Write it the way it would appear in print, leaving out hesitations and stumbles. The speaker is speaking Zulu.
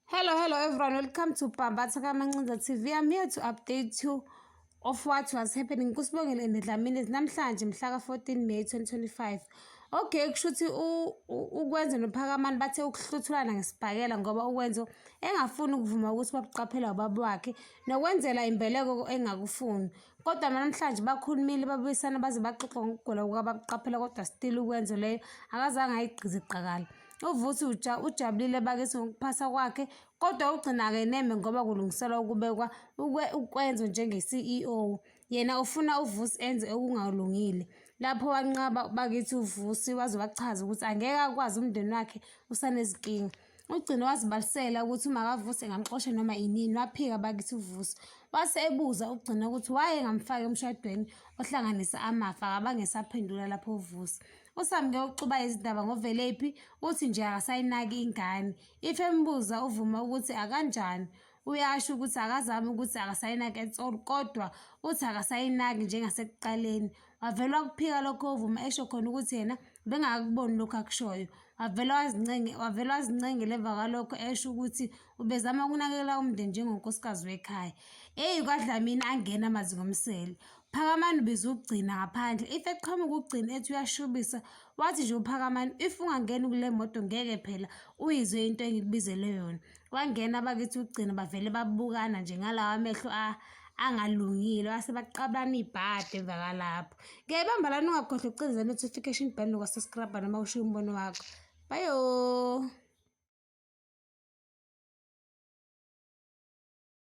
Hello everyone, welcome to Bambatha Kamancinza TV. I'm here to update you of what was happening kuSibongile Ndledlaminis namhlanje mhla ka-14 May 2025. Okay, kushuthi ukwenza noPhakamani bathe ukuhluthulana ngesibhakela ngoba ukwenza engafuni ukuvuma ukuthi babuqaphela ubaba wakhe nokwenzela imbeleko engakufuni. Kodwa namhlanje bakhulumile babuyisana baze baxoxa ngokugula kukababuqaphela, kodwa still ukwenza leyo akazange ayigqize iqakala. Uvusi ujabulile bakithi ngokuphasa kwakhe, kodwa ugcina-ke neme ngoba kulungiselwa ukubekwa ukwenza njenge-CEO. Yena ufuna uVusi enze okungalungile. Lapho wanqaba bakithi uVusi waze wachaza ukuthi angeke akwazi umndeni wakhe usanezinkinga. Ugcina wazibalisela ukuthi umakaVusi engamxosha noma inini. Waphika bakithi uVusi wase ebuza ugcina ukuthi waye engamfaki emshadweni ohlanganisa amafa, akabangesaphendula lapho uVusi. USamke uxuba izindaba ngoVelephi uthi nje akasayinaki ingane. Ife embuza uvuma ukuthi akanjani. Uyasho ukuthi akazami ukuthi akasayinaki ensolo, kodwa uthi akasayinaki njengasekuqaleni. Wavela ukuphika lokho uvuma esho khona ukuthi yena bengakuboni lokho akushoyo. Wavela wazincengela emva kwalokho esho ukuthi ubezama ukunakekela umndeni njengonkosikazi wekhaya. KwaDlamini angena amazi ngomsele. Phakamani ubezugcina ngaphandle. Ife eqhamuka ugcina ethi uyashubisa. Wathi nje uPhakamani, if ungangeni kule moto ngeke phela uyizwe into engikubizele yona. Wangena bakithi ugcina bavele babukana nje ngalawa amehlo angalungile, wase baqabana ibhade emva kalapho. Bamba lana ungakhohlwa ukucindezela notification bell nokwa-subscribe noma ushiye umbono wakho. Bye.